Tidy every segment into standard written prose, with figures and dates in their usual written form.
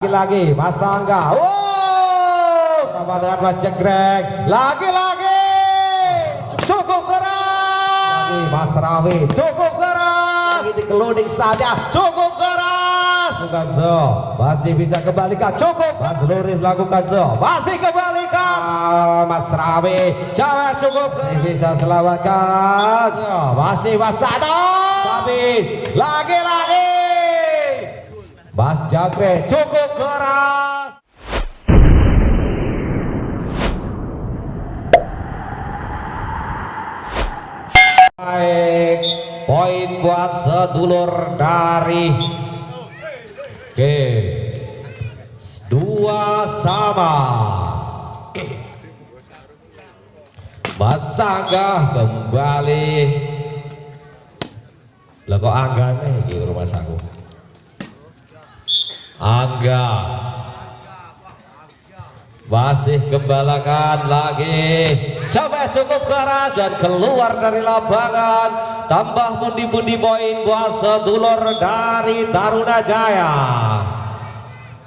Lagi Mas Angga, tambah dengan Mas Jegrek, lagi-lagi cukup keras, lagi Mas Rawi cukup keras, lagi dikeluding saja cukup keras, bukan so, masih bisa kembalikan cukup, Mas Luris lakukan so, masih kembalikan, Mas Rawi, Jawa cukup, masih bisa selamatkan, so, masih Mas Sado, habis, lagi-lagi. Mas Jagre cukup keras. Baik, poin buat sedulur dari dua sama. Mas Angga kembali. Lah kok Anggane iki rumah saku. Angga masih kembalikan lagi, coba cukup keras dan keluar dari lapangan, tambah pundi-pundi poin buat sedulur dari Taruna Jaya.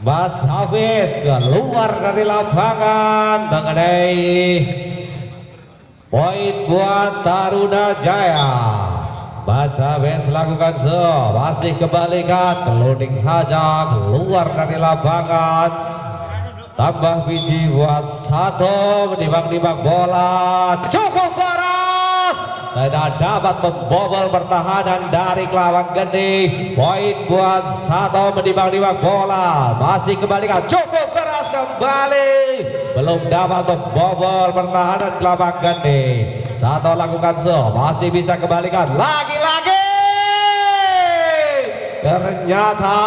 Mas Hafiz keluar dari lapangan mengenai poin buat Taruna Jaya. Mas Hafiz lakukan so, masih kembalikan, keluding saja, keluar dari lapangan, tambah biji buat satu, menimbang-nimbang bola, cukup keras, tidak dapat membobol pertahanan dari Kelawang Gede, poin buat satu, menimbang-nimbang bola, masih kembalikan, cukup keras kembali, belum dapat membobol pertahanan Kelawang Gede. Satu lakukan so, masih bisa kembalikan lagi-lagi, ternyata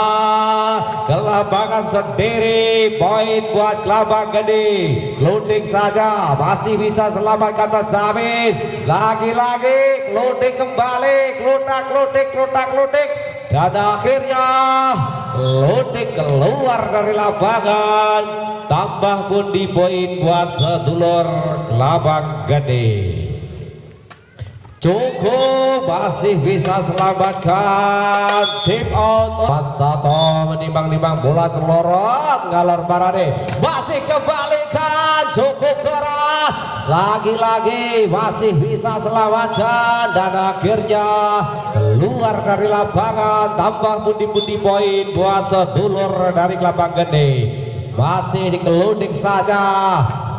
Kelabang sendiri, poin buat Kelabang Gede, keluding saja, masih bisa selamatkan Mas Hafiz, lagi-lagi keluding kembali, keludak, dan akhirnya keluding keluar dari lapangan, tambah pundi poin buat sedulur Kelabang Gede. Cukup, masih bisa selamatkan, tip out. Mas Sato menimbang-nimbang bola celorot, ngalor parade, masih kembalikan, cukup keras, lagi-lagi masih bisa selamatkan, dan akhirnya keluar dari lapangan, tambah pundi-pundi poin buat sedulur dari Kelabang Gede. Masih dikeluding saja,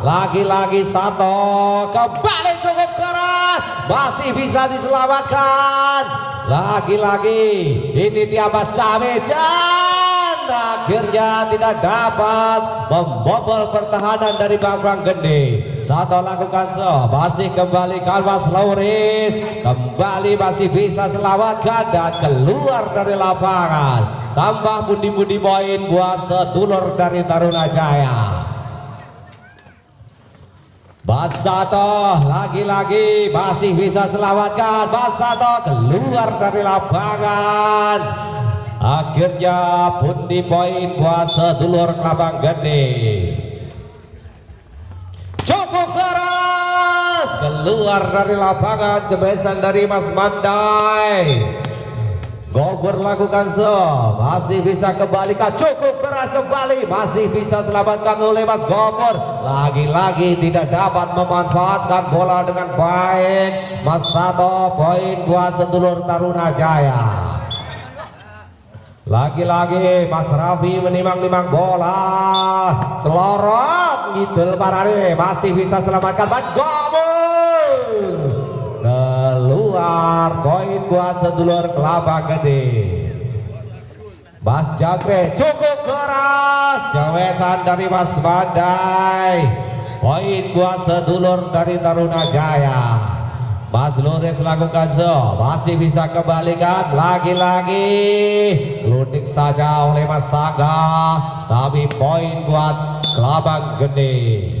lagi-lagi satu, kembali cukup keras, masih bisa diselamatkan, lagi-lagi ini dia Mas Samejan, akhirnya tidak dapat membobol pertahanan dari Kelabang Gede. Satu lakukan so, masih kembalikan Mas Lauris, kembali masih bisa selamatkan dan keluar dari lapangan, tambah pundi-pundi poin buat sedulur dari Taruna Jaya. Mas Sato lagi-lagi masih bisa selamatkan, Mas Sato keluar dari lapangan, akhirnya pundi poin buat sedulur Kelabang Gede. Cukup keras, keluar dari lapangan, jebesan dari Mas Mandai. Gobur lakukan so, masih bisa kembalikan, cukup keras kembali, masih bisa selamatkan oleh Mas Gobur, lagi-lagi tidak dapat memanfaatkan bola dengan baik. Mas Sato, poin buat sedulur Taruna Jaya. Lagi-lagi Mas Raffi menimang-nimang bola, celorot ngidul parade, masih bisa selamatkan Mas Gobur, keluar, poin buat sedulur Kelabang Gede. Mas Jagre cukup keras, jawesan dari Mas Bandai, poin buat sedulur dari Taruna Jaya. Mas Luris lakukan so, masih bisa kembalikan, lagi-lagi keluding saja oleh Mas Angga, tapi poin buat Kelabang Gede.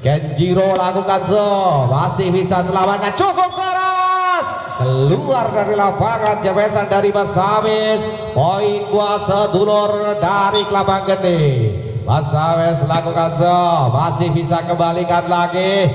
Kenjiro lakukan so, masih bisa selamatkan, cukup keras, keluar dari lapangan, jebesan dari Mas Hafiz, poin buat sedulur dari Kelabang Gede. Mas Awes lakukan masih bisa kembalikan lagi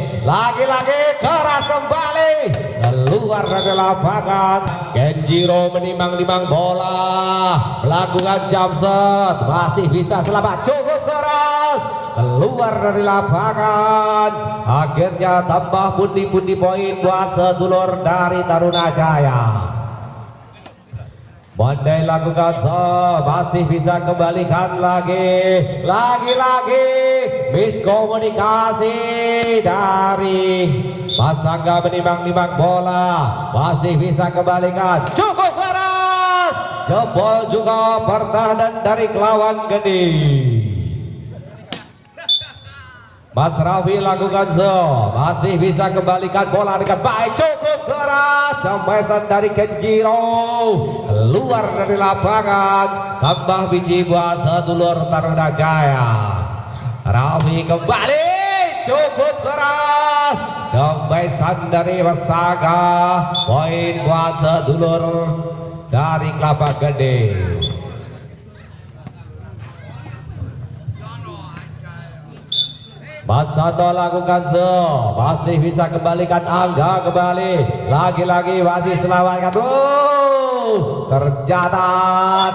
keras kembali keluar dari lapangan. Kenjiro menimang-nimang bola melakukan jump shot, masih bisa selamat, cukup keras keluar dari lapangan. Akhirnya tambah pundi-pundi poin buat sedulur dari Taruna Jaya. Bandai lakukan masih bisa kembalikan lagi miskomunikasi dari Mas Angga menimang-nimang bola, masih bisa kembalikan, cukup keras, jebol juga pertahanan dari Kelawang Gede. Mas Raffi lakukan masih bisa kembalikan bola dengan baik, cukup keras, jambesan dari Kenjiro keluar dari lapangan, tambah biji buat sedulur Taruna Jaya. Raffi kembali, cukup keras, jambesan dari Mas Angga, poin buat sedulur dari Kelapa Gede. Mas Santo lakukan masih bisa kembalikan, Angga kembali lagi masih selamatkan. Ternyata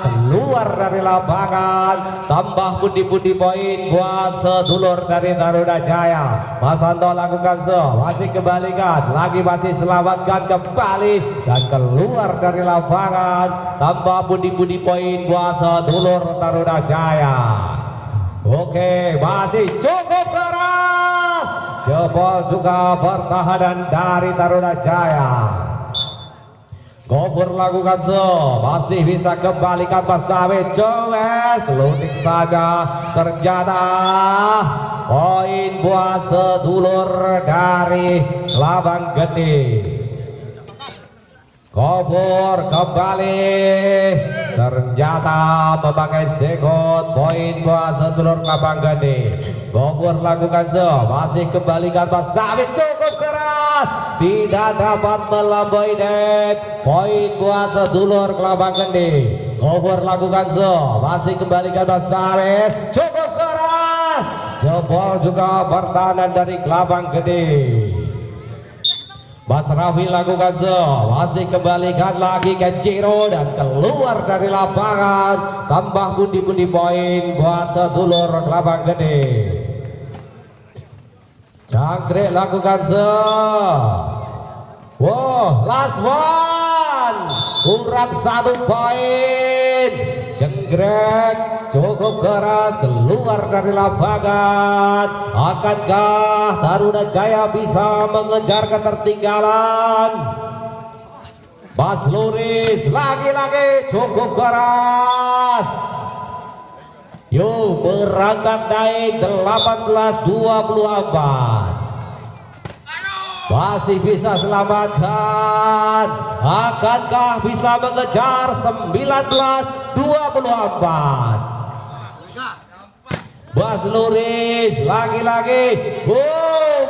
keluar dari lapangan, tambah pundi-pundi poin buat sedulur dari Taruna Jaya. Mas Santo lakukan masih kembalikan lagi, masih selamatkan kembali dan keluar dari lapangan, tambah pundi-pundi poin buat sedulur Taruna Jaya. Oke, masih cukup keras, jebol juga pertahanan dari Taruna Jaya. Gopur lakukan masih bisa kembalikan Mas Awes, kelunik saja, ternyata poin buat sedulur dari Kelabang Gede. Gopur kembali, ternyata memakai sekot, poin buat sedulur Kelabang Gede. Gopur lakukan masih kembalikan Mas Awes, cukup keras, tidak dapat melampaui net, poin buat sedulur Kelabang Gede. Gopur lakukan masih kembalikan Mas Awes, cukup keras, jebol juga pertahanan dari Kelabang Gede. Mas Raffi lakukan masih kembalikan lagi Kenjiro dan keluar dari lapangan, tambah pundi-pundi poin buat sedulur Kelabang Gede. Jangkrik lakukan last one, kurang 1 poin. Jenggrek cukup keras, keluar dari lapangan. Akankah Taruna Jaya bisa mengejar ketertinggalan? Mas Luris lagi cukup keras. Yuk berangkat naik 18-24. Masih bisa selamatkan, akankah bisa mengejar 19-24? Mas Luris lagi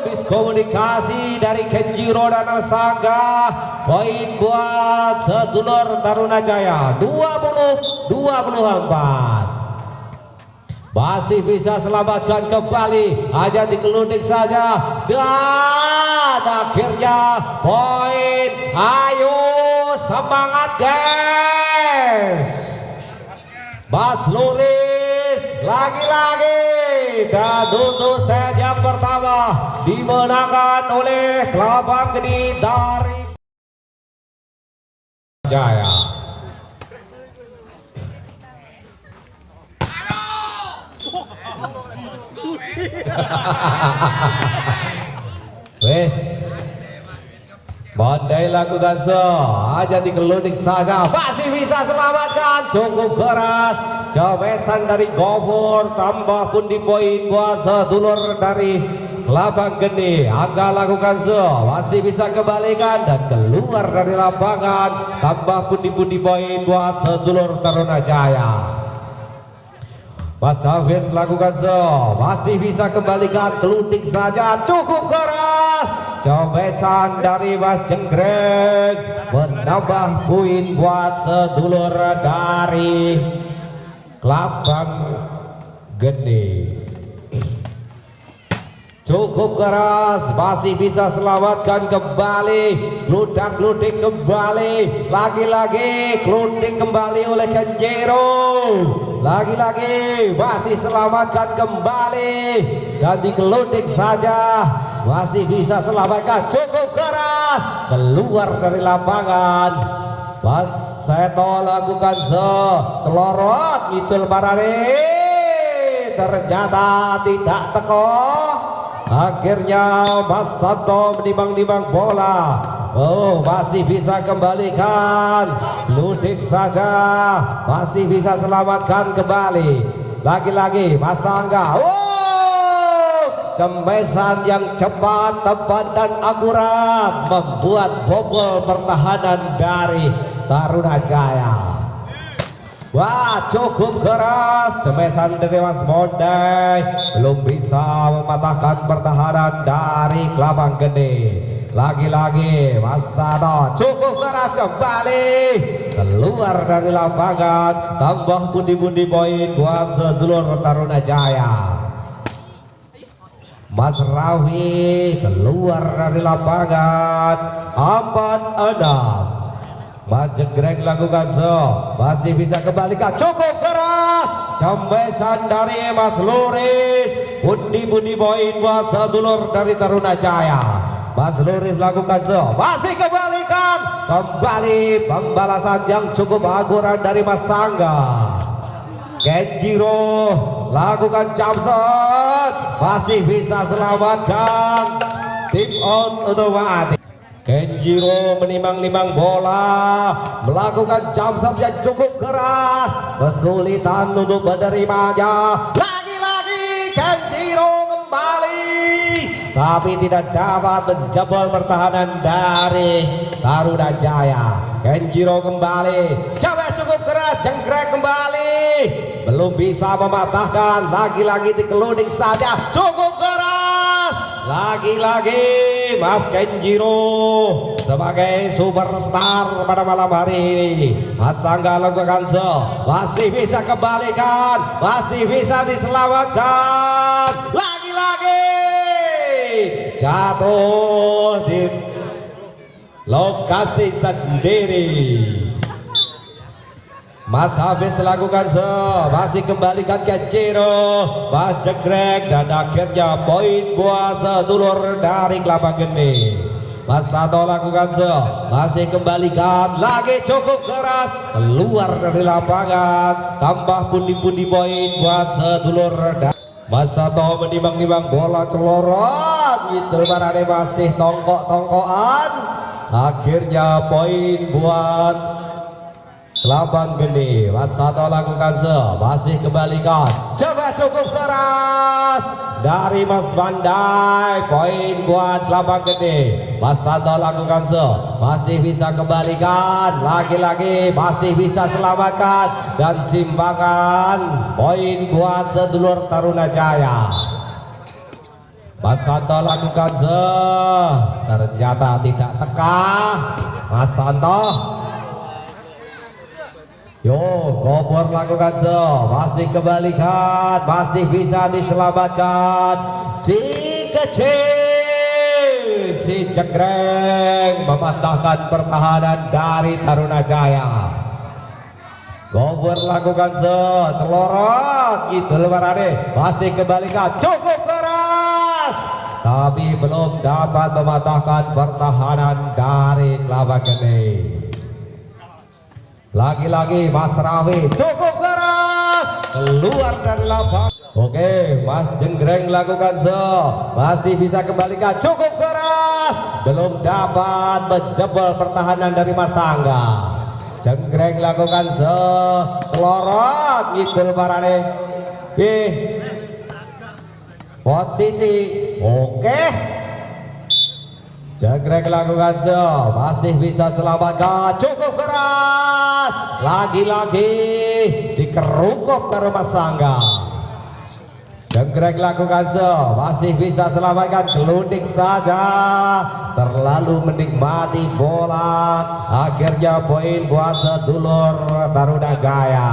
miskomunikasi dari Kenjiro dan Mas Angga, poin buat sedulur Taruna Jaya 20-24. Masih bisa selamatkan kembali, hanya dikelunik saja dan akhirnya poin. Ayo semangat guys. Mas Luris lagi dan untuk set yang pertama dimenangkan oleh Kelabang Gede dari Jaya. Wes, bandai lakukan hanya dikelunik saja, masih bisa selamatkan, cukup keras, jabesan dari Gopur, tambah pundi poin buat sedulur dari Kelabang Gede. Angga lakukan masih bisa kembalikan dan keluar dari lapangan, tambah pundi-pundi poin buat sedulur Taruna Jaya. Mas Hafiz lakukan masih bisa kembalikan, kelunik saja, cukup keras, cobesan dari Mas Jenggrek menambah poin buat sedulur dari Kelabang Gede. Cukup keras, masih bisa selamatkan kembali. Gludak-gludik kembali, lagi-lagi gludik kembali oleh Kenjiro. Lagi-lagi masih selamatkan kembali dan digludik saja, masih bisa selamatkan. Cukup keras, keluar dari lapangan. Mas Seto lakukan celorot Idul Parade, ternyata tidak teko. Akhirnya Mas Santo menimbang-nimbang bola. Oh, masih bisa kembalikan. Gludik saja, masih bisa selamatkan kembali. Lagi-lagi Mas Angga. Oh, cembesan yang cepat, tepat dan akurat membuat bobol pertahanan dari Taruna Jaya. Wah, cukup keras semesan dari Mas Mondai, belum bisa mematahkan pertahanan dari Kelabang Gede. Lagi-lagi Mas Sato, cukup keras kembali, keluar dari lapangan, tambah pundi-pundi poin buat sedulur Taruna Jaya. Mas Rawi keluar dari lapangan, 4-6. Mas Jenggreng lakukan masih bisa kembalikan, cukup keras cembesan dari Mas Luris, pundi-pundi poin buat sedulur dari Taruna Jaya. Mas Luris lakukan masih kembalikan, kembali pembalasan yang cukup akurat dari Mas Sangga. Kenjiro lakukan jamshot, masih bisa selamatkan, tip out untuk mati. Kenjiro menimbang-nimbang bola, melakukan jamshot yang cukup keras, kesulitan untuk menerimanya. Lagi-lagi Kenjiro kembali, tapi tidak dapat menjebol pertahanan dari Taruna Jaya. Kenjiro kembali, coba cukup keras, Jenggrek kembali, belum bisa mematahkan. Lagi-lagi dikeludik saja, cukup keras. Lagi-lagi Mas Kenjiro sebagai superstar pada malam hari ini. Mas Angga lakukan masih bisa kembalikan, masih bisa diselamatkan. Lagi-lagi jatuh di lokasi sendiri. Mas Habis lakukan masih kembalikan Kenjiro, Mas Jenggrek, dan akhirnya poin buat sedulur dari Kelabang Gede. Mas Sato lakukan masih kembalikan, lagi cukup keras, keluar dari lapangan, tambah pundi-pundi poin buat sedulur dari Mas Sato menimbang-nimbang bola celorot, Idul Parade masih tongkok-tongkokan. Akhirnya poin buat Kelabang Gede. Mas Sato lakukan masih kembalikan, coba cukup keras dari Mas Bandai, poin buat Kelabang Gede. Mas Sato lakukan masih bisa kembalikan, lagi-lagi masih bisa selamatkan dan simpangan, poin buat sedulur Taruna Jaya. Mas Santo lakukan ternyata tidak teka. Mas Santo, yo, Gobor lakukan masih kembalikan, masih bisa diselamatkan. Si kecil, si Jenggreng mematahkan pertahanan dari Taruna Jaya. Gobor lakukan celorot Idul Parade, masih kembalikan, cukup keras, tapi belum dapat mematahkan pertahanan dari Kelabang Gede. Lagi-lagi Mas Rawi, cukup keras, keluar dari lapangan. Oke, Mas Jenggreng lakukan masih bisa kembalikan, cukup keras, belum dapat menjebol pertahanan dari Mas Sangga. Jenggreng lakukan celorot Idul Parade, posisi oke. Jenggrek lakukan masih bisa selamatkan, cukup keras, lagi-lagi dikerukuk ke Mas Sangga. Jenggrek lakukan masih bisa selamatkan, geludik saja, terlalu menikmati bola. Akhirnya poin buat sedulur Taruna Jaya.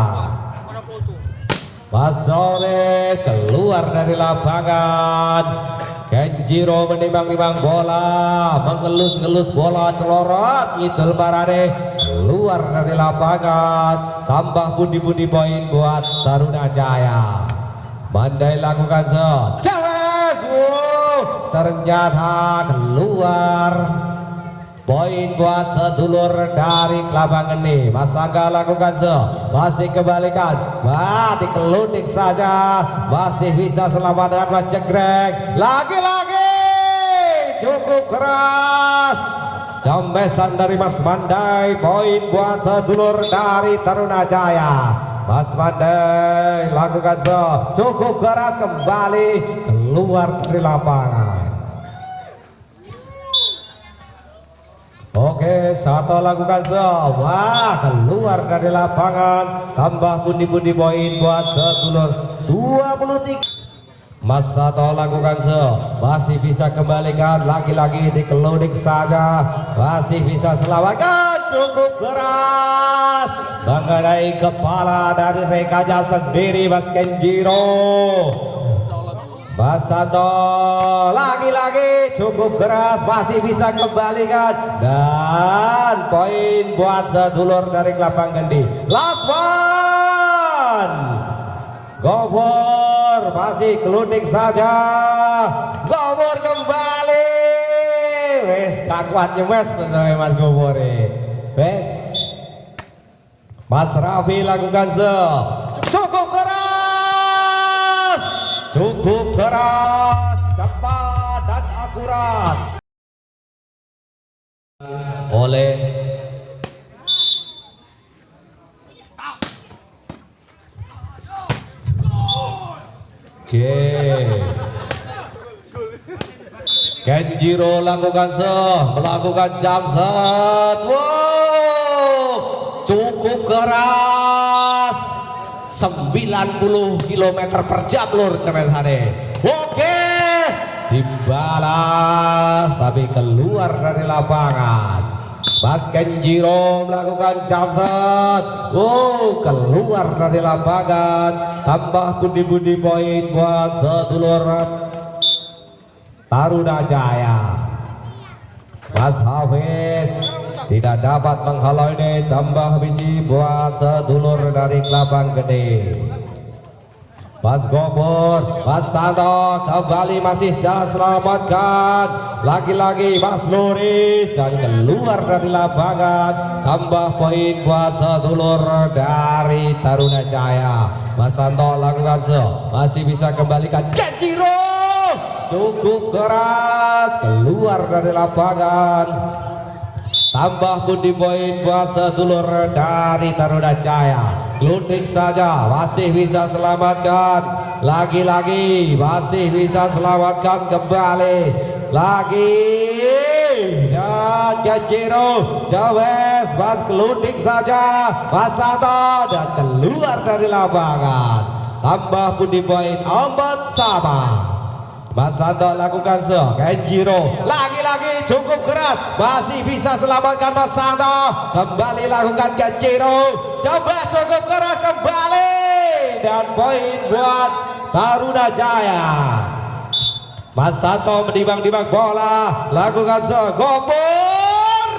Pasores keluar dari lapangan. Kenjiro menimbang-nimbang bola, mengelus-ngelus bola celorot ngidul Barade keluar dari lapangan. Tambah pundi-pundi poin buat Taruna Jaya. Mandai lakukan Cawes, ternyata keluar. Poin buat sedulur dari Kelapa Geni. Mas Angga lakukan masih kebalikan, dikelunik saja, masih bisa selamat dengan Mas Jegrek. Lagi-lagi cukup keras. Jambesan dari Mas Mandai. Poin buat sedulur dari Taruna Jaya. Mas Mandai lakukan cukup keras, kembali keluar dari lapangan. Oke, satu lakukan keluar dari lapangan. Tambah pundi-pundi poin buat sedulur 23. Mas Sato lakukan masih bisa kembalikan, lagi-lagi dikelunik saja, masih bisa selamatkan, cukup keras mengenai kepala dari rekanya sendiri Mas Kenjiro. Mas Santo lagi-lagi cukup keras, masih bisa kembalikan, dan poin buat sedulur dari Kelapa Geni. Last one, Gobor masih kelunik saja, Gobor kembali. Wes kakuatnya wes Mas Gobor wes. Mas Rafi lakukan cukup keras, cukup keras, cepat dan akurat oleh Kenjiro lakukan melakukan jump shot. Wow, cukup keras, 90 km per jam lur cemesane. Oke, dibalas tapi keluar dari lapangan. Mas Kenjiro melakukan jump shot. Wow, keluar dari lapangan. Tambah pundi-pundi poin buat sedulur Taruna Jaya. Mas Hafiz tidak dapat menghalau ini. Tambah biji buat sedulur dari Kelapa Geni. Mas Gobor, Mas Santo kembali masih selamatkan. Lagi-lagi Mas Luris dan keluar dari lapangan. Tambah poin buat sedulur dari Taruna Jaya. Mas Santo lakukan masih bisa kembalikan. Kenjiro cukup keras, keluar dari lapangan. Tambah pundi poin buat sedulur dari Taruna Jaya. Klutik saja, masih bisa selamatkan. Lagi-lagi masih bisa selamatkan, kembali lagi. Dan Kenjiro Jawes, klutik saja, Mas Santo dan keluar dari lapangan. Tambah pundi poin 4 sama. Mas Santo lakukan Kenjiro lagi-lagi cukup keras, masih bisa selamatkan Mas Santo. Kembali lakukan Kenjiro, coba cukup keras kembali, dan poin buat Taruna Jaya. Mas Santo menimbang-nimbang bola, lakukan Gobor,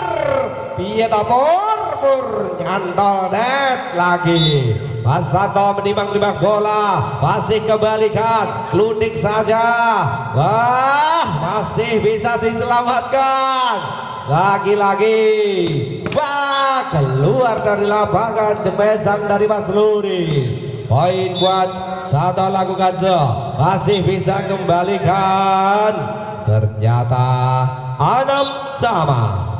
piye tapor nyantol net lagi. Mas Santo menimbang-nimbang bola, masih kembalikan, klunik saja. Wah, masih bisa diselamatkan. Lagi-lagi, wah, keluar dari lapangan, jembesan dari Mas Luris. Poin buat Santo lakukan masih bisa kembalikan. Ternyata 6 sama.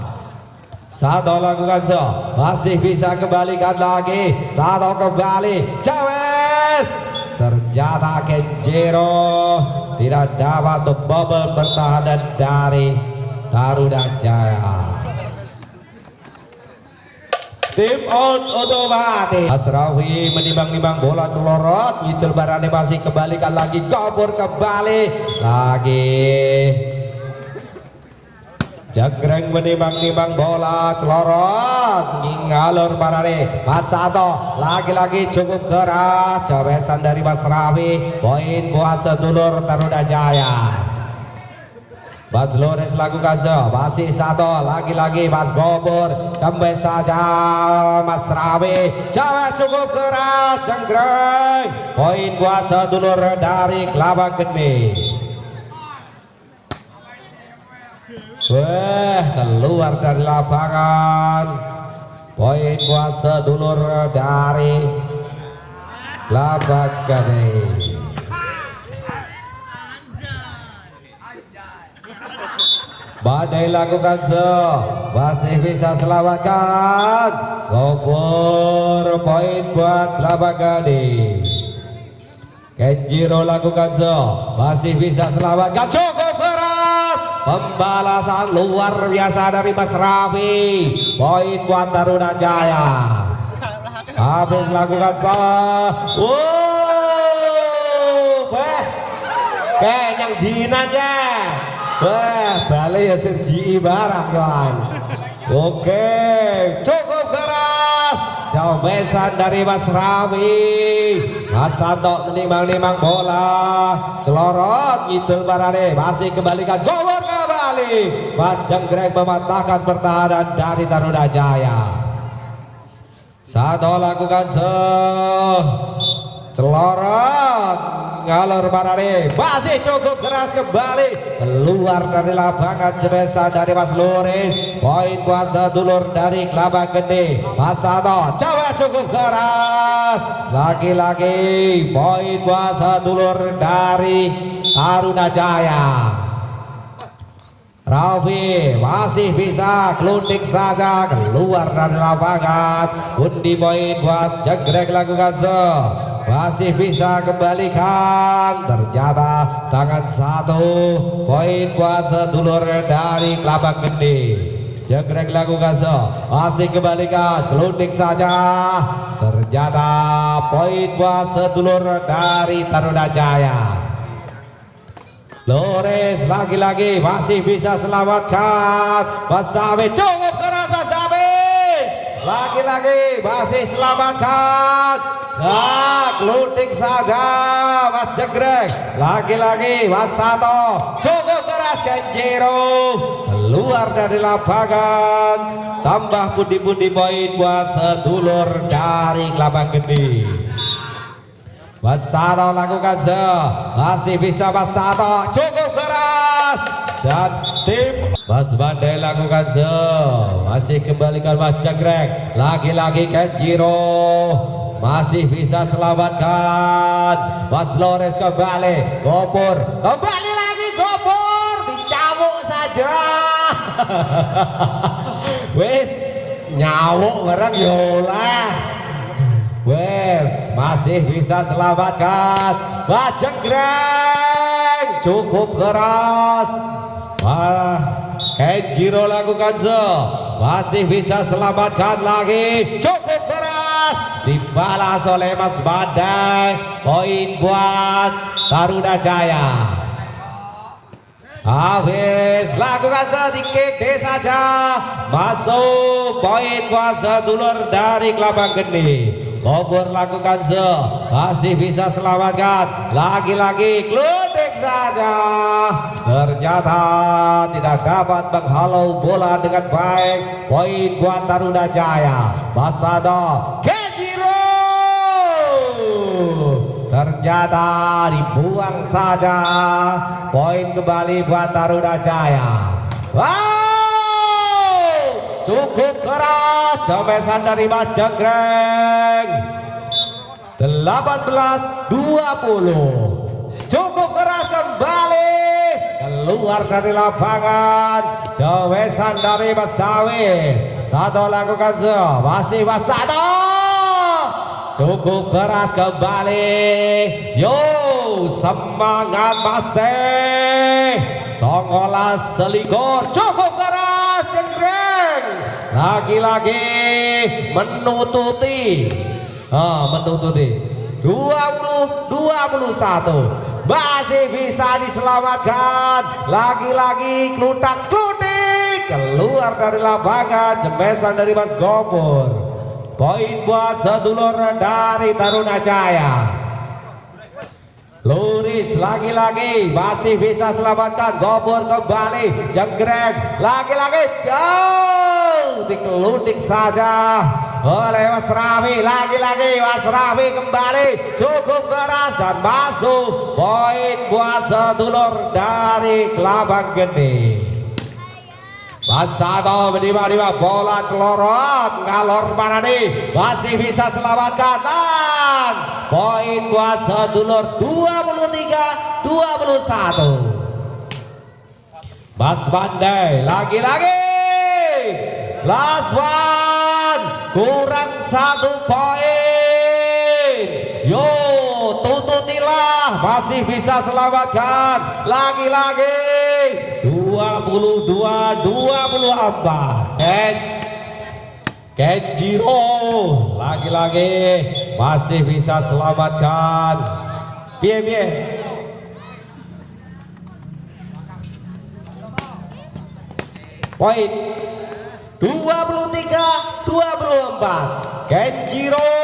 Santo lakukan masih bisa kembalikan lagi. Santo kembali, Jawes. Ternyata Kenjiro tidak dapat membobol pertahanan dari Taruna Jaya. Tim out otomatis. Asrafi menimbang-nimbang bola celorot, ngidul Barade masih kembalikan lagi. Gobor kembali lagi. Janggreng menimbang-nimbang bola celorot ngalur parane Mas Sato lagi-lagi cukup keras jawesan dari Mas Rafi poin buat sedulur Taruna Jaya. Mas Lores lakukan masih Sato lagi-lagi Mas Gobur cembes saja Mas Rafi jawa cukup keras Janggreng poin buat sedulur dari Kelapa Gede. Wah, keluar dari lapangan poin buat sedulur dari Kelapa Gede. Badai lakukan masih bisa selamatkan Gopur poin buat Kelapa Gede. Kenjiro lakukan masih bisa selamatkan cukup keras pembalasan luar biasa dari Mas Rafi poin buat Taruna Jaya. Habis lakukan kenyang jinanya balik ya Sergi ibarat kawan. Oke cukup keras jawaban dari Mas Rafi. Mas Santo menimbang-nimbang bola celorot ngidul parane masih kembalikan gowor kembali Mas Janggreng mematahkan pertahanan dari Taruna Jaya. Santo lakukan celorot ngalor parane masih cukup keras kembali keluar dari lapangan jebesan dari Mas Luris poin buat sedulur dari Kelapa Gede. Mas Sato coba cukup keras lagi-lagi poin buat sedulur dari Taruna Jaya. Rafi masih bisa kelundik saja keluar dari lapangan undi poin buat Janggreng lakukan masih bisa kembalikan ternyata tangan satu poin buat sedulur dari Kelapa Gede. Janggreng lakukan masih kembalikan kelundik saja ternyata poin buat sedulur dari Taruna Jaya. Lores lagi-lagi masih bisa selamatkan Mas Abis cukup keras Mas Abis lagi-lagi masih selamatkan. Nah, kelundik saja Mas Janggreng lagi-lagi Mas Sato cukup keras Kenjiro keluar dari lapangan tambah pundi-pundi poin buat sedulur dari Kelapa Gede. Mas Sato lakukan masih bisa Mas Sato cukup keras dan tim Mas Bandai lakukan masih kembalikan Mas Janggreng lagi-lagi Kenjiro masih bisa selamatkan Mas Lores kembali Gopur kembali lagi Gopur dicamuk saja wes nyawuk bareng yola wes masih bisa selamatkan Mas Janggreng cukup keras. Kenjiro lakukan masih bisa selamatkan lagi cukup keras dibalas oleh Mas Bandai poin buat Taruna Jaya. Habis lakukan sedikit saja masuk poin buat sedulur dari Kelapa Gede. Gopur lakukan masih bisa selamatkan lagi-lagi kelundik saja ternyata tidak dapat menghalau bola dengan baik poin buat Taruna Jaya. Mas Sato Kenjiro ternyata dibuang saja poin kembali buat Taruna Jaya. Cukup keras jamesan dari Mas Janggreng 18-20 cukup keras kembali keluar dari lapangan jamesan dari Mas Sawis. Sato lakukan masih Mas Sato cukup keras kembali yo semangat masih 19 cukup keras Janggreng lagi-lagi menututi 20-21 masih bisa diselamatkan lagi-lagi klutak-klutik keluar dari lapangan, jembesan dari Mas Gopur. Poin buat sedulur dari Taruna Jaya. Luris lagi-lagi masih bisa selamatkan. Gopur kembali, jenggrek lagi-lagi jauh, dikelutik saja oleh Mas Raffi. Lagi-lagi Mas Raffi kembali, cukup keras dan masuk. Poin buat sedulur dari Kelabang Gede. Mas Sato menimba-nimba bola celorot, ngalor Marani masih bisa selamatkan, dan poin buat sedulur 23-21. Mas Bandai lagi-lagi last one, kurang 1 poin. Yo, tututilah, masih bisa selamatkan. Lagi-lagi 22-24. Yes, Kenjiro lagi-lagi masih bisa selamatkan. Piye. Poin 23-24. Kenjiro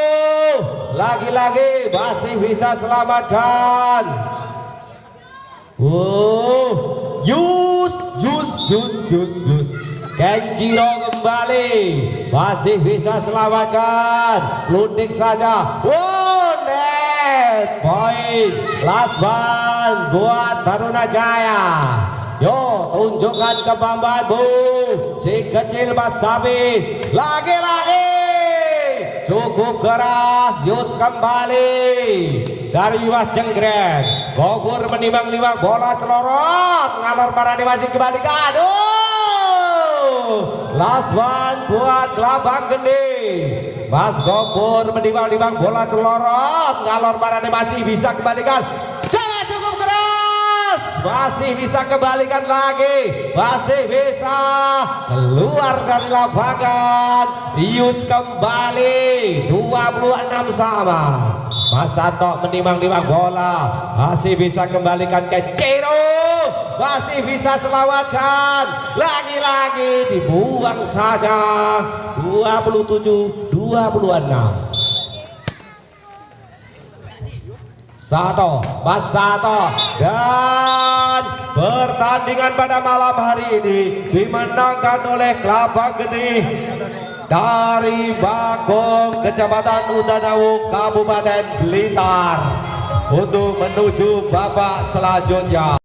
lagi-lagi masih bisa selamatkan. Yus. Kenjiro kembali masih bisa selamatkan. Lundik saja. Net poin last one buat Taruna Jaya. Yo, tunjukkan kebanggaanmu si kecil Mas Sabis. Lagi-lagi cukup keras. Yus kembali dari Mas Jenggrek. Gopur menimbang-nimbang bola celorot, ngalor Marani masih kembalikan. Last one buat Kelabang Gede. Mas Gopur menimbang-nimbang bola celorot, ngalor Marani masih bisa kembalikan. Coba cukup keras, masih bisa kembalikan lagi, masih bisa keluar dari lapangan. Rius kembali 26 sama. Mas Santo menimbang-nimbang bola, masih bisa kembalikan ke Ciro, masih bisa selamatkan. Lagi-lagi dibuang saja. 27-26. Mas Sato, dan pertandingan pada malam hari ini dimenangkan oleh Kelabang Gede dari Bakung, Kecamatan Udanawu, Kabupaten Blitar, untuk menuju babak selanjutnya.